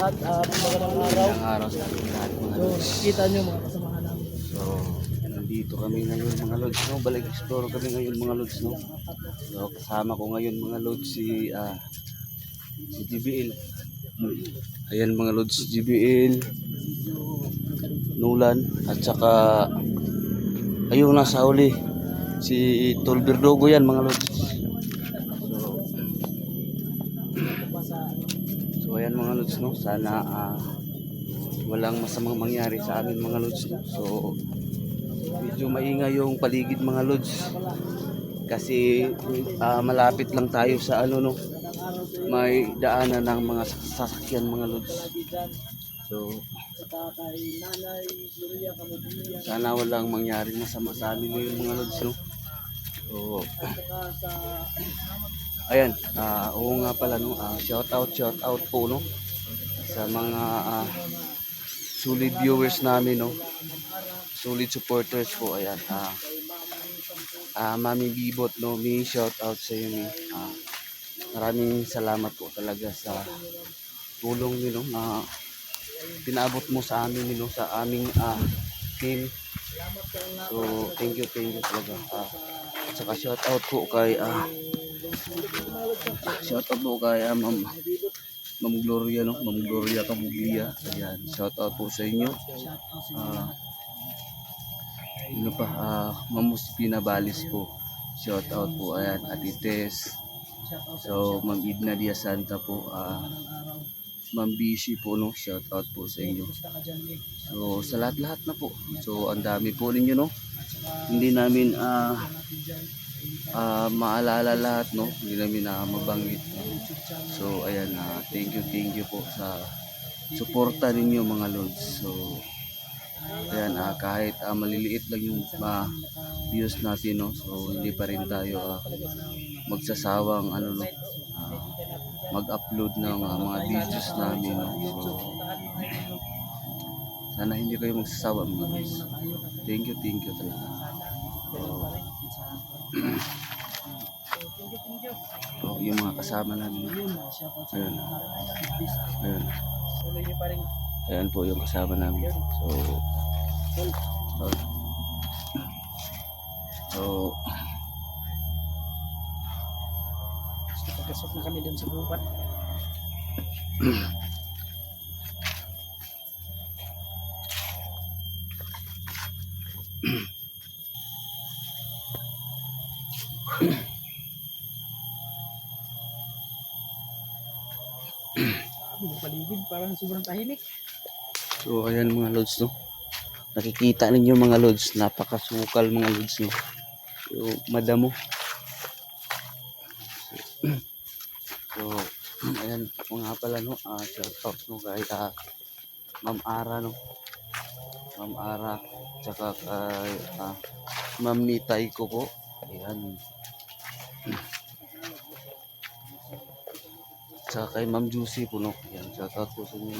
lahat. Magandang araw. Magandang araw sa ating lahat mga So, lods. kita nyo mga kasamahan namin. So, nandito kami ngayon mga lods, no? Balik explore kami ngayon mga lods, no? So, kasama ko ngayon mga lods si GBL. Ayan mga lods, si GBL, Nolan, at saka ayun nasa uli si Tol Birdogo yan mga lods. So ayan mga lods, no? Sana walang masamang mangyari sa amin mga lods, no? So medyo maingay yung paligid mga lods kasi malapit lang tayo sa ano, no? May daanan ng mga sasakyan mga lods. So sana walang mangyari masama sa amin ngayon mga lods, no? So ayan, oo nga pala, no? Shout out po, no? Sa mga solid viewers namin, no? Solid supporters po. Ayan, Mami Bibot, no? Mi shout out sa iyo, Mi. Maraming salamat po talaga sa tulong niyo, no? Na pinaabot mo sa amin, no? Sa aming team. So thank you talaga. At saka shout out po kay Ma'am Gloria, no? Ma'am Gloria Camuglia. Ayan, shout out po sa inyo. Ma'am Muspina Balis po. Shout out po. Ayan, Ate Tess. So, Ma'am Idna Diaz Santa po. Ma'am Bishi po, no? Shout out po sa inyo. So, sa lahat-lahat na po. So, ang dami po ninyo, no? Hindi namin maalala lahat, no? Hindi namin mabanggit. So ayan, thank you po sa suporta ninyo mga lods. So ayan, kahit maliliit lang yung views natin, no? So hindi pa rin tayo magsasawang ano, no? Mag-upload ng mga videos namin, no? So sana hindi kayo magsasawa mga lods. Thank you talaga. So, yung mga kasama namin. Ayan. Ayan po yung kasama namin. So Pasok na kami dun sa gubat. Paligid parang sobrang tahimik. So ayan mga lods, no? Nakikita ninyo mga lods, napakasukal mga lods, no? So madamo. So ayan mga pala, no? Shout out, no? Kay Ma'am Ara, no? Ma'am Ara, tsaka kay Ma'am Nitay ko po. Ayan. Tsaka kay Ma'am Juicy po, no? Ayan, shout out po sa inyo.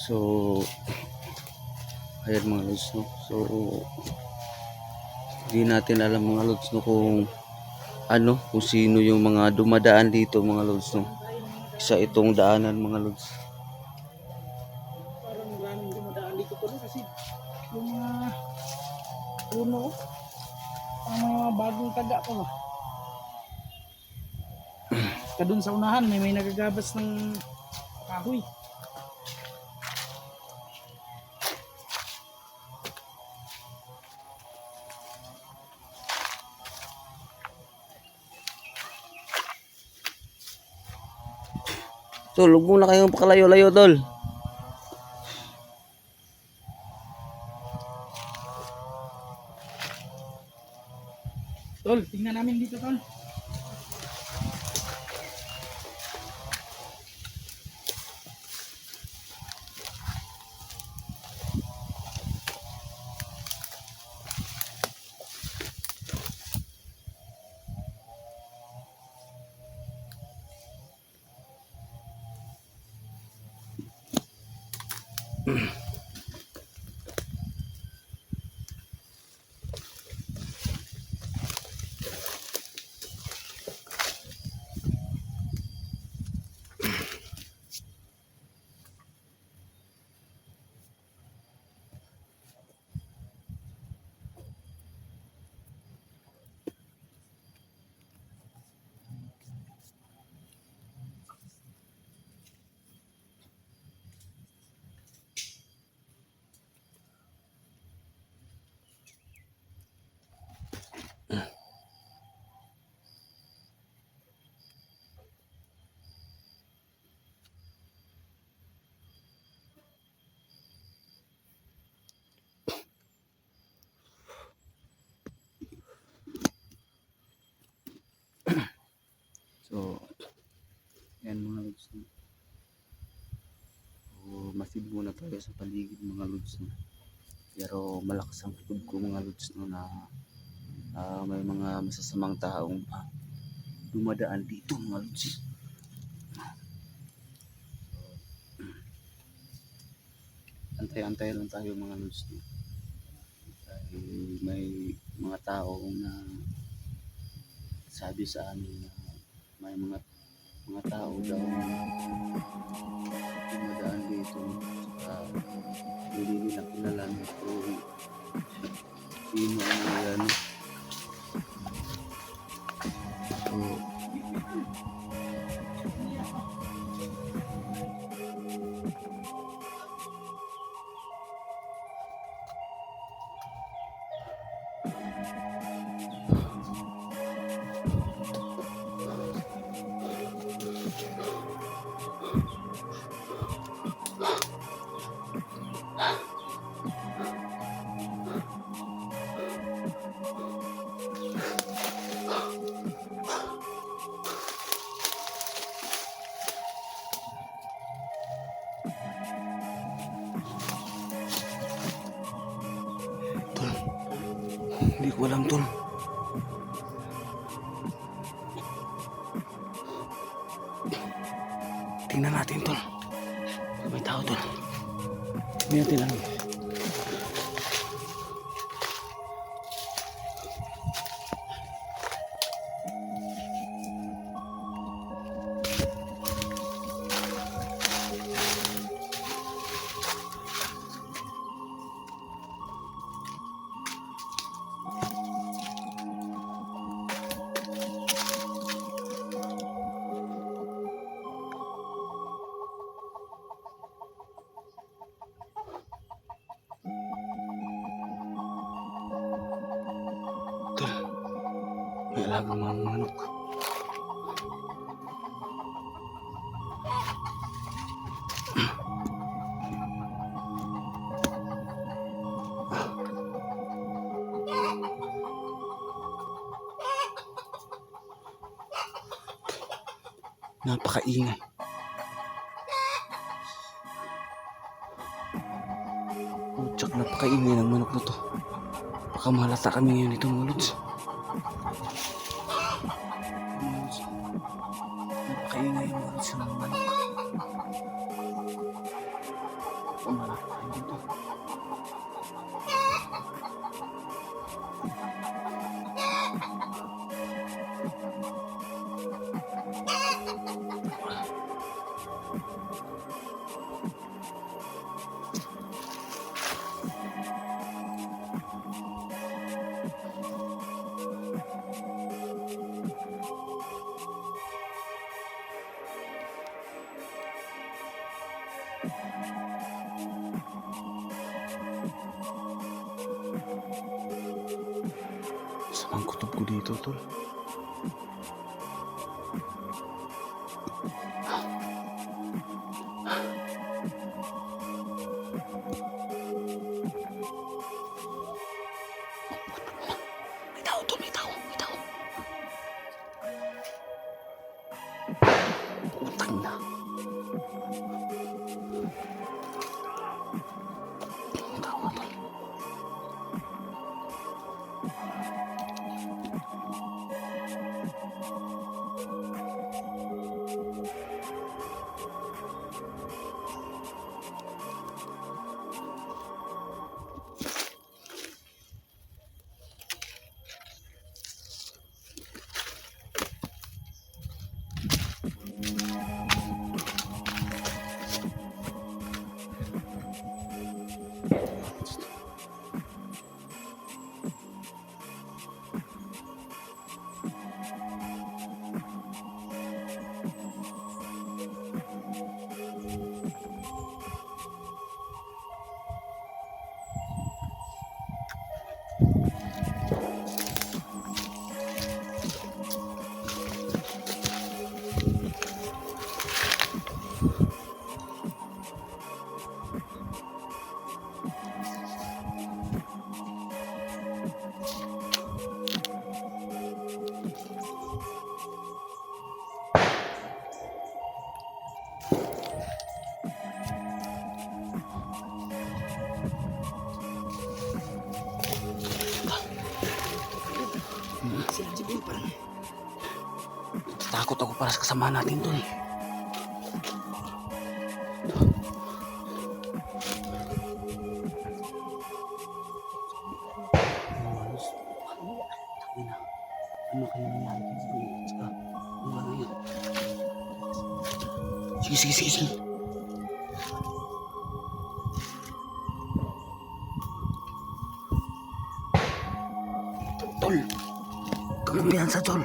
So ayan mga lods, no? So hindi natin alam mga lods, no, kung sino yung mga dumadaan dito mga lods, no? Isa itong daanan mga lods. Parang maraming dumadaan dito po kasi yung mga puno, ang mga bagong taga pa ba? Kadun sa unahan may nagagabas ng kahoy. So, huwag muna kayong pakalayo-layo, tol. Tol, tingnan namin dito, tol. masid muna tayo sa paligid mga lods, no? Pero malakas ang likod ko mga lods, no, na may mga masasamang taong dumadaan dito mga lods. Antay-antay lang tayo mga lods, no? Dahil may mga tao na sabi sa amin na may mga tao daw dumadaan dito sa hindi nila kilala kung sino ang yan. So, tol, hindi ko alam tol. Tingnan natin tol. May tao tol. Tingnan natin lang. Tol, may alagang mga manok. Napakaingay. Tsak, napakaingay ng manok na to. Baka mahalata kami ngayon dito mga lods. Napakaingay mga lods ng manok. Baka mahalata kami dito. Saan ang kutob ko dito, tol? May tao, tol, may tao, may tao. Utang na. May tao nga, tol. Natatakot ako para sa kasama natin tol. Ano kaya nangyari sa ano yan? Sige. Tol, kumpiyansa tol.